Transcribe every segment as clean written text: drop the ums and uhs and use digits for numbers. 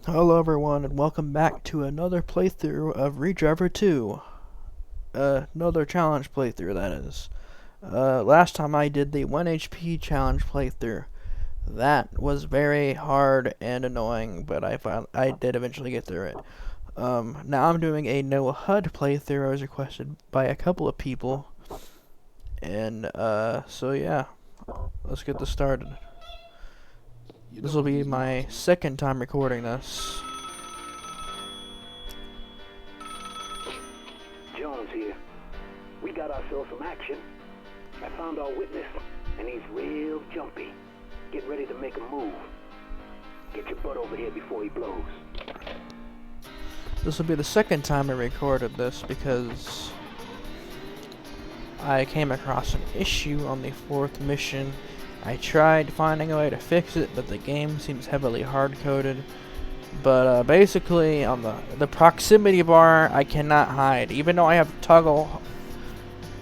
Hello everyone and welcome back to another playthrough of Redriver 2. Another challenge playthrough, that is. Last time I did the 1 HP challenge playthrough. That was very hard and annoying, but I did eventually get through it. Now I'm doing a no HUD playthrough. I was requested by a couple of people. And, so yeah. Let's get this started. This will be my second time recording this. Jones here. We got ourselves some action. I found our witness, and he's real jumpy. Get ready to make a move. Get your butt over here before he blows. This will be the second time I recorded this because I came across an issue on the fourth mission. I tried finding a way to fix it, but the game seems heavily hard-coded. But basically, on the proximity bar, I cannot hide. Even though I have toggle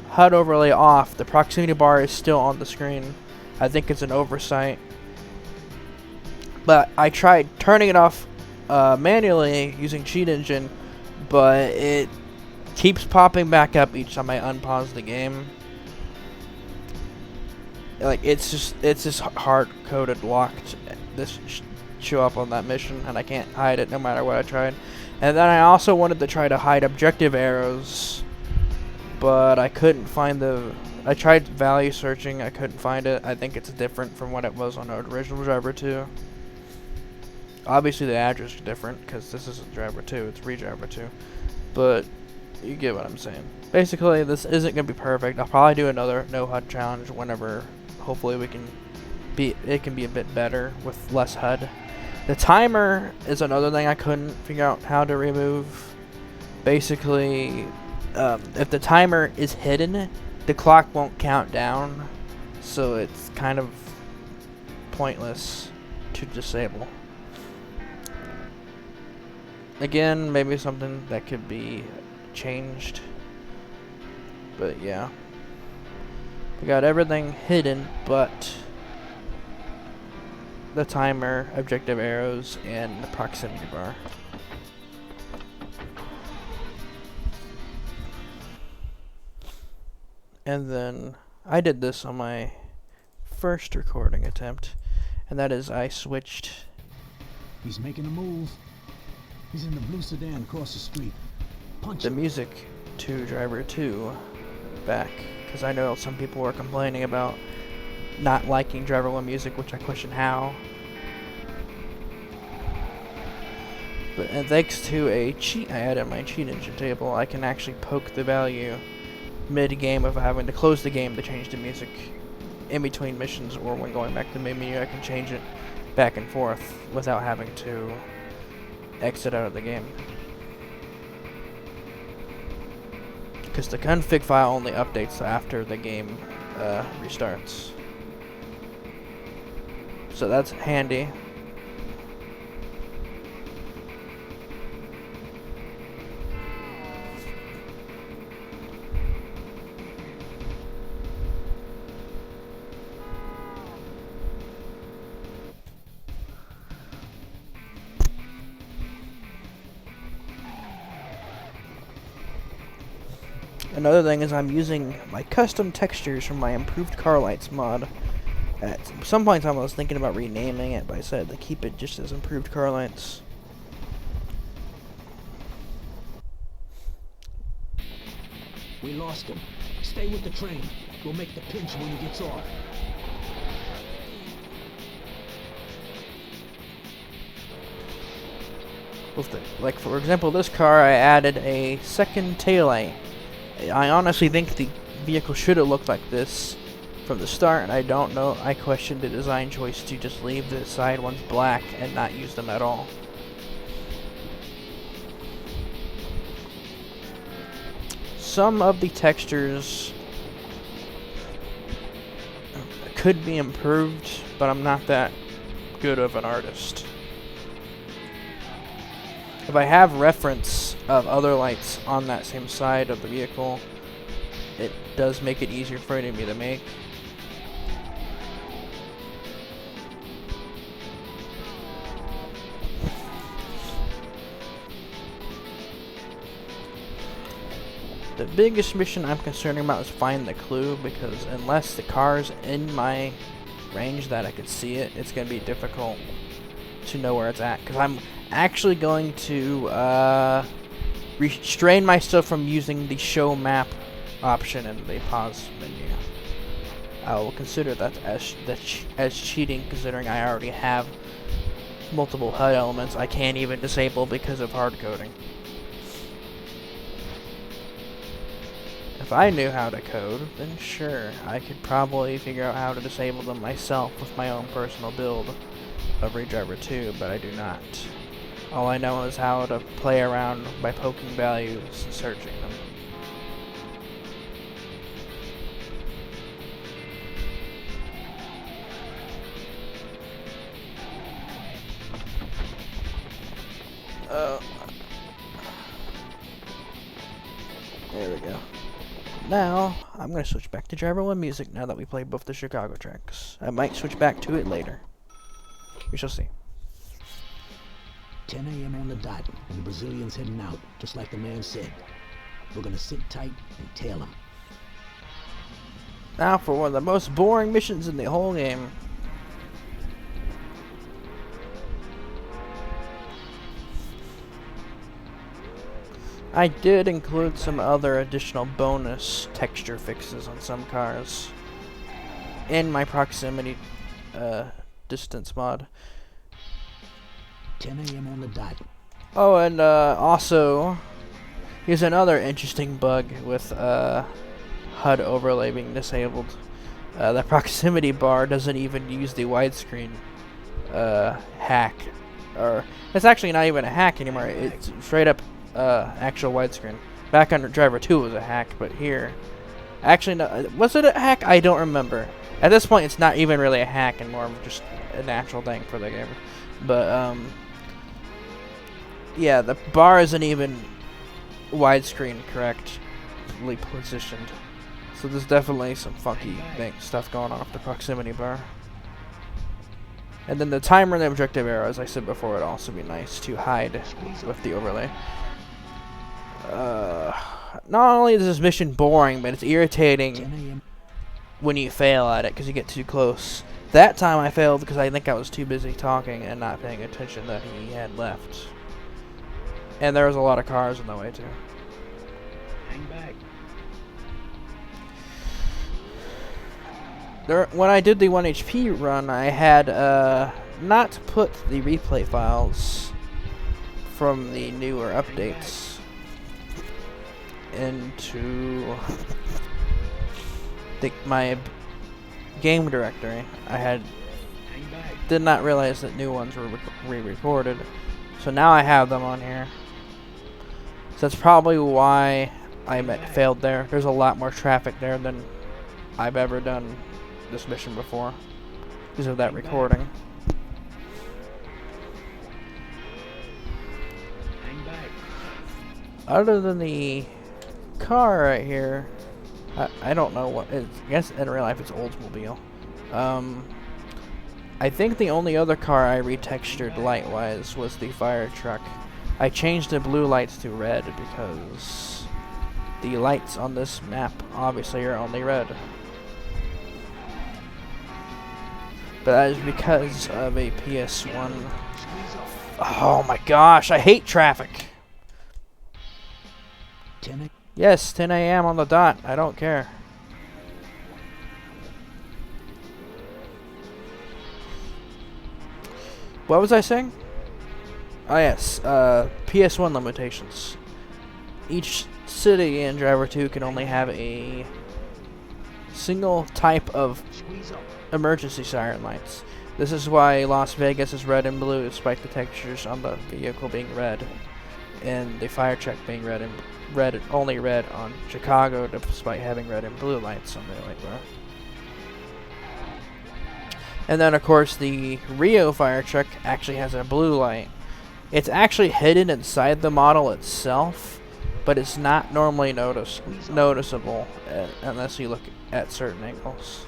HUD overlay off, the proximity bar is still on the screen. I think it's an oversight. But I tried turning it off manually using Cheat Engine, but it keeps popping back up each time I unpause the game. Like, it's just hard-coded locked. This show up on that mission, and I can't hide it no matter what I tried. And then I also wanted to try to hide objective arrows, but I couldn't find I tried value searching, I couldn't find it. I think it's different from what it was on the original Driver 2. Obviously the address is different, because this isn't Driver 2, it's Redriver 2. But you get what I'm saying. Basically, this isn't going to be perfect. I'll probably do another no HUD challenge whenever, hopefully it can be a bit better with less HUD. The timer is another thing I couldn't figure out how to remove. Basically, if the timer is hidden, the clock won't count down, so it's kind of pointless to disable. Again, maybe something that could be changed, but yeah. We got everything hidden but the timer, objective arrows, and the proximity bar. And then I did this on my first recording attempt, and that is I switched. He's making a move. He's in the blue sedan across the street. Punch the him. music to Driver 2 back, because I know some people were complaining about not liking Driver 1 music, which I question how. But and thanks to a cheat I added in my cheat engine table, I can actually poke the value mid-game of having to close the game to change the music in between missions, or when going back to the main menu I can change it back and forth without having to exit out of the game. Because the config file only updates after the game restarts. So that's handy. Another thing is I'm using my custom textures from my improved car lights mod. At some point in time I was thinking about renaming it, but I decided to keep it just as improved car lights. We lost him. Stay with the train. We'll make the pinch when he gets off. Like for example, this car I added a second taillight. I honestly think the vehicle should have looked like this from the start, and I don't know. I questioned the design choice to just leave the side ones black and not use them at all. Some of the textures could be improved, but I'm not that good of an artist. If I have reference of other lights on that same side of the vehicle, it does make it easier for me to make. The biggest mission I'm concerned about is find the clue, because unless the car's in my range that I could see it, it's going to be difficult to know where it's at. Because I'm actually going to restrain myself from using the show map option in the pause menu. I will consider that as cheating, considering I already have multiple HUD elements I can't even disable because of hard coding. If I knew how to code, then sure, I could probably figure out how to disable them myself with my own personal build of Redriver 2, but I do not. All I know is how to play around by poking values and searching them. There we go. Now, I'm going to switch back to Driver 1 music now that we played both the Chicago tracks. I might switch back to it later. We shall see. 10 a.m. on the dot, and the Brazilian's heading out, just like the man said. We're gonna sit tight and tail him. Now for one of the most boring missions in the whole game. I did include some other additional bonus texture fixes on some cars in my proximity distance mod. 10 a.m. on the dot. Oh, and also, here's another interesting bug with HUD overlay being disabled. The proximity bar doesn't even use the widescreen hack. Or it's actually not even a hack anymore. It's straight up actual widescreen. Back on Driver 2 was a hack, but here, actually, no, was it a hack? I don't remember. At this point, it's not even really a hack and more of just a natural thing for the game. But yeah, the bar isn't even widescreen correctly positioned. So there's definitely some funky stuff going on with the proximity bar. And then the timer and the objective arrow, as I said before, would also be nice to hide with the overlay. Not only is this mission boring, but it's irritating when you fail at it because you get too close. That time I failed because I think I was too busy talking and not paying attention that he had left. And there was a lot of cars in the way too. Hang back. When I did the 1 HP run, I had not put the replay files from the newer updates into my game directory. I did not realize that new ones were re-recorded, so now I have them on here. So that's probably why I failed there. There's a lot more traffic there than I've ever done this mission before because of that recording. Other than the car right here, I don't know what I guess in real life it's Oldsmobile. I think the only other car I retextured light-wise was the fire truck. I changed the blue lights to red because the lights on this map obviously are only red. But that is because of a PS1. Oh my gosh, I hate traffic. 10 Yes, 10 a.m. on the dot. I don't care. What was I saying? Oh yes, PS1 limitations. Each city in Driver 2 can only have a single type of emergency siren lights. This is why Las Vegas is red and blue despite the textures on the vehicle being red, and the fire truck being red and only red on Chicago despite having red and blue lights on the light bar. And then of course the Rio fire truck actually has a blue light. It's actually hidden inside the model itself, but it's not normally noticeable unless you look at certain angles.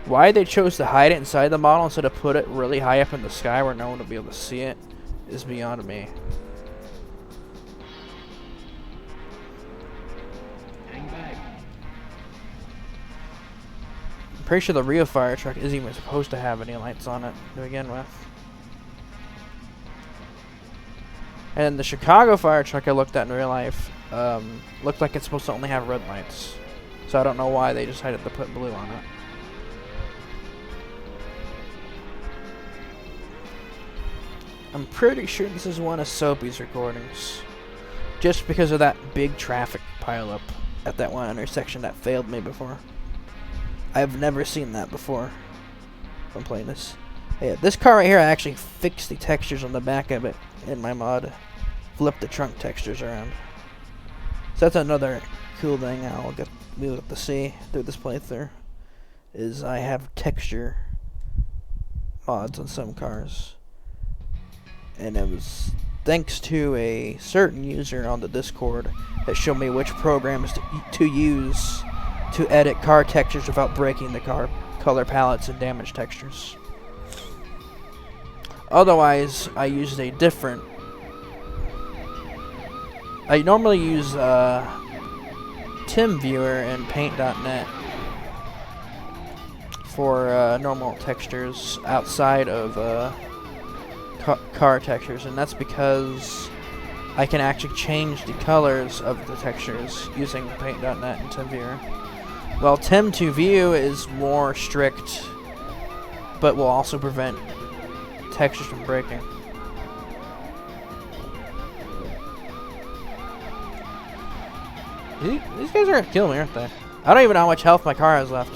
Why they chose to hide it inside the model instead of put it really high up in the sky where no one will be able to see it is beyond me. pretty sure the Rio fire truck isn't even supposed to have any lights on it to begin with. And the Chicago fire truck I looked at in real life looked like it's supposed to only have red lights. So I don't know why they decided to put blue on it. I'm pretty sure this is one of Soapy's recordings. Just because of that big traffic pileup at that one intersection that failed me before. I've never seen that before from playing this. Yeah, this car right here, I actually fixed the textures on the back of it in my mod. Flip the trunk textures around. So that's another cool thing I'll get to see through this playthrough. Is I have texture mods on some cars. And it was thanks to a certain user on the Discord that showed me which programs to use to edit car textures without breaking the car color palettes and damage textures. Otherwise, I used a different... I normally use TimViewer and Paint.net for normal textures outside of car textures, and that's because I can actually change the colors of the textures using Paint.net and TimViewer. Well, Tim2View is more strict, but will also prevent textures from breaking. These guys are gonna kill me, aren't they? I don't even know how much health my car has left.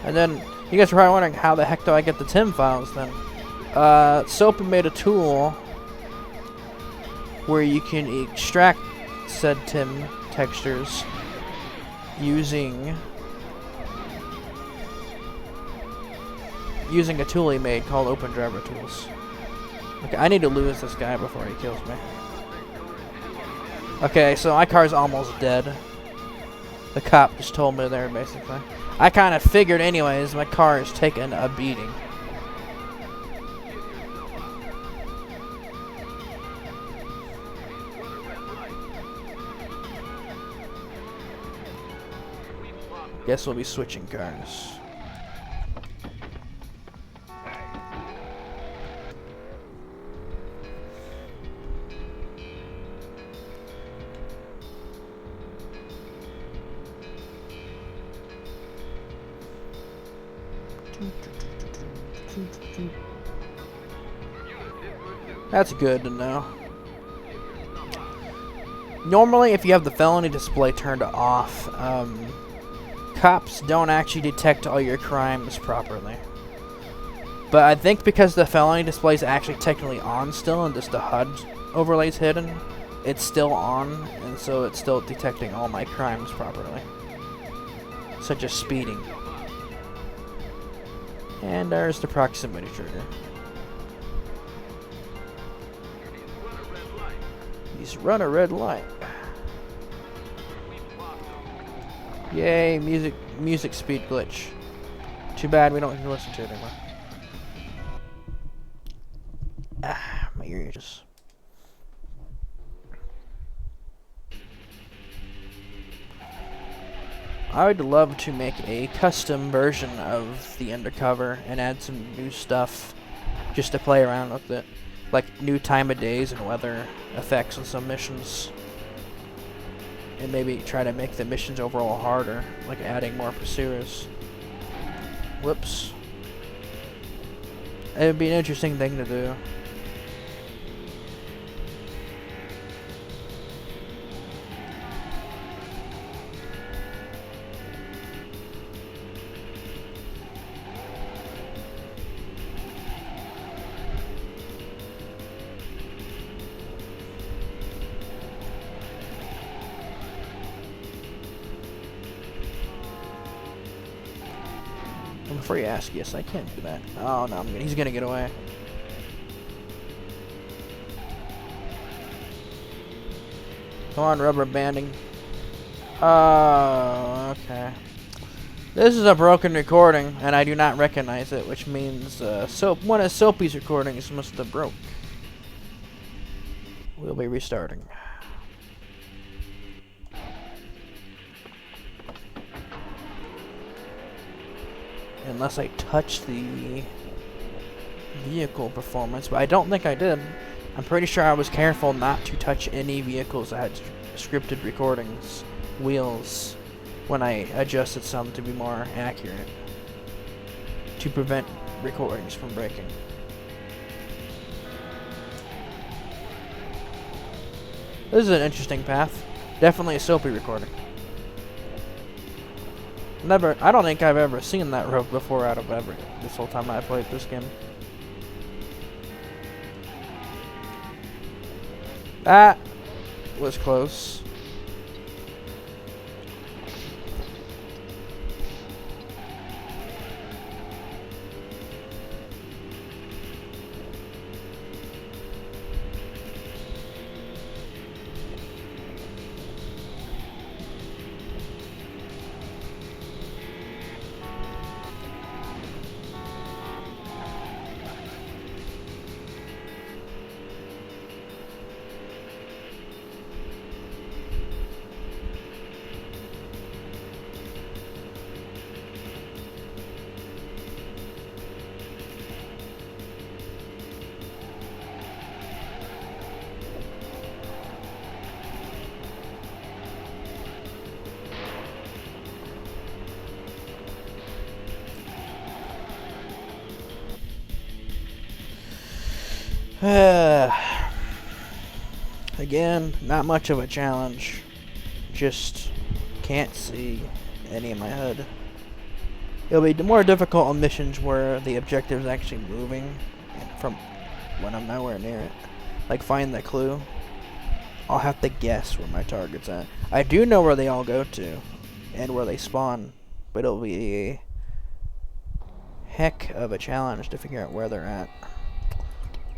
And then, you guys are probably wondering, how the heck do I get the Tim files then? Soapy made a tool where you can extract said Tim textures using a tool he made called Open Driver Tools. Okay, I need to lose this guy before he kills me. Okay, so my car's almost dead. The cop just told me there, basically. I kind of figured anyways, my car is taking a beating. Guess we'll be switching cars. That's good to know. Normally, if you have the felony display turned off, cops don't actually detect all your crimes properly. But I think because the felony display is actually technically on still and just the HUD overlay's hidden, it's still on, and so it's still detecting all my crimes properly. Such as speeding. And there's the proximity trigger. He's run a red light. Yay, music speed glitch. Too bad we don't get to listen to it anymore. Ah, my ear itches. I would love to make a custom version of the Undercover and add some new stuff just to play around with it. Like new time of days and weather effects on some missions. And maybe try to make the missions overall harder, like adding more pursuers. Whoops. It would be an interesting thing to do. Before you ask, yes, I can do that. Oh no, he's gonna get away. Come on, rubber banding. Oh, okay. This is a broken recording, and I do not recognize it, which means one of Soapy's recordings must have broke. We'll be restarting. unless I touch the vehicle performance, but I don't think I did. I'm pretty sure I was careful not to touch any vehicles that had scripted recordings, wheels, when I adjusted some to be more accurate, to prevent recordings from breaking. This is an interesting path. Definitely a soapy recording. I don't think I've ever seen that road before out of this whole time I played this game. That was close. Again, not much of a challenge. Just can't see any of my HUD. It'll be more difficult on missions where the objective is actually moving from when I'm nowhere near it. Like find the clue. I'll have to guess where my target's at. I do know where they all go to and where they spawn, but it'll be a heck of a challenge to figure out where they're at.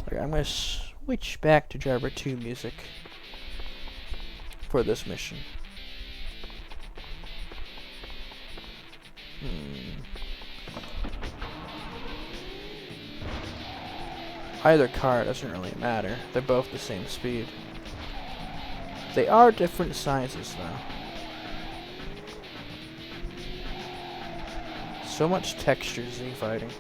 Okay, I'm going to switch back to Driver 2 music for this mission. Either car doesn't really matter. They're both the same speed. They are different sizes though. So much texture Z fighting.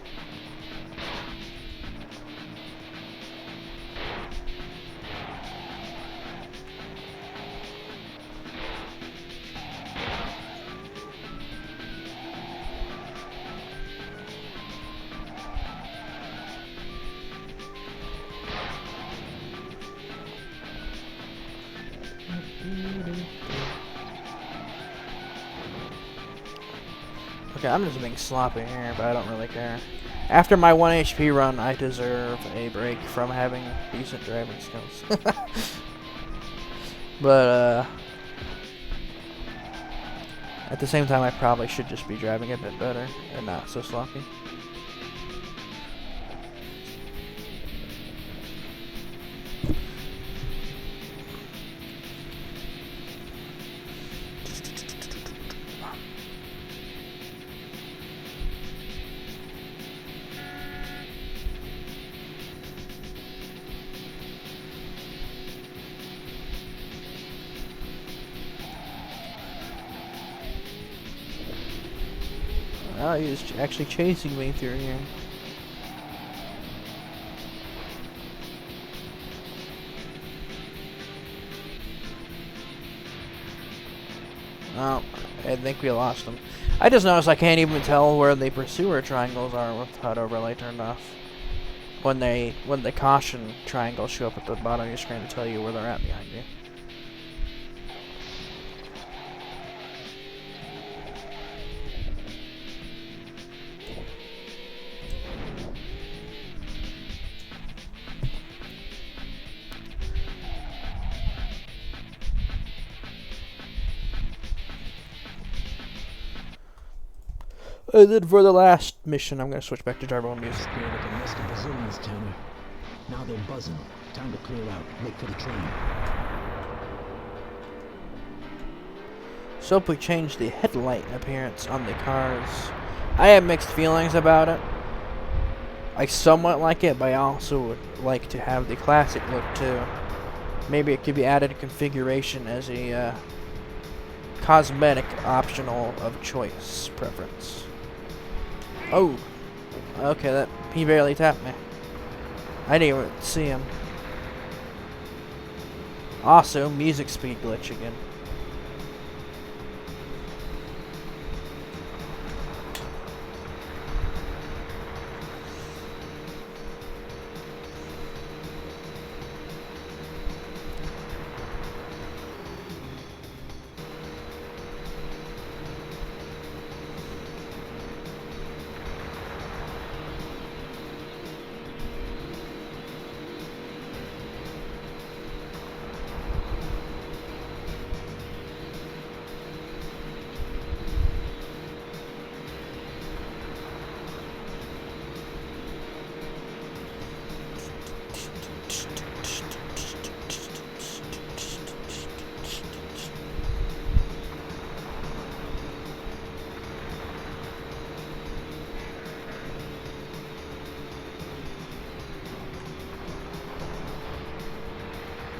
Okay, I'm just being sloppy here, but I don't really care. After my 1 HP run, I deserve a break from having decent driving skills. But, at the same time, I probably should just be driving a bit better and not so sloppy. Oh, he's actually chasing me through here. Oh, I think we lost him. I just noticed I can't even tell where the pursuer triangles are with HUD overlay turned off. When the caution triangles show up at the bottom of your screen to tell you where they're at behind you. And then for the last mission, I'm going to switch back to Driver 1 music. Scared of the rest of Brazilians, Tanner. Now they're buzzing. Time to clear out. Wait for the train. So if we change the headlight appearance on the cars, I have mixed feelings about it. I somewhat like it, but I also would like to have the classic look too. Maybe it could be added to configuration as a cosmetic optional of choice preference. Oh, okay, that he barely tapped me. I didn't even see him. Also, music speed glitch again.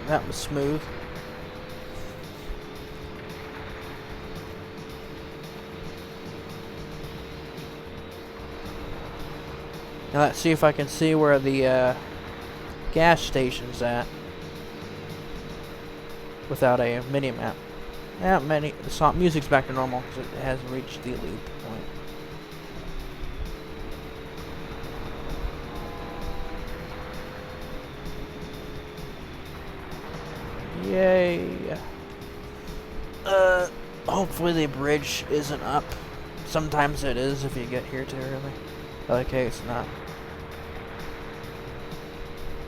That was smooth. Now let's see if I can see where the gas station's at without a mini map. Yeah, the song music's back to normal because it has reached the loop point. Yay! Hopefully the bridge isn't up. Sometimes it is if you get here too early. Okay, it's not.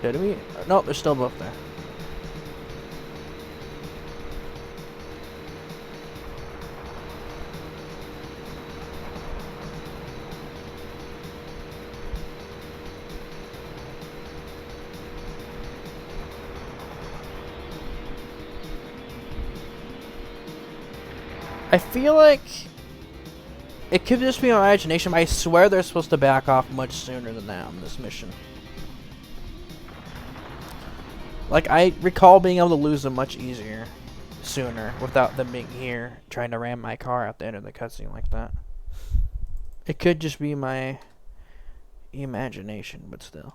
Did we? Nope, they're still both there. I feel like it could just be my imagination, but I swear they're supposed to back off much sooner than that on this mission. Like, I recall being able to lose them much easier, sooner, without them being here, trying to ram my car at the end of the cutscene like that. It could just be my imagination, but still.